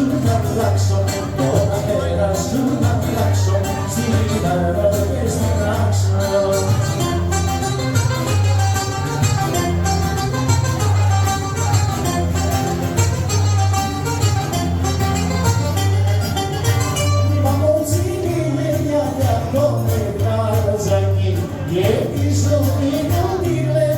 σου να αλλάξω, τον αέρα σου να αλλάξω, στην αέρα και στην άξο. Και τη ζωή μου τη λέει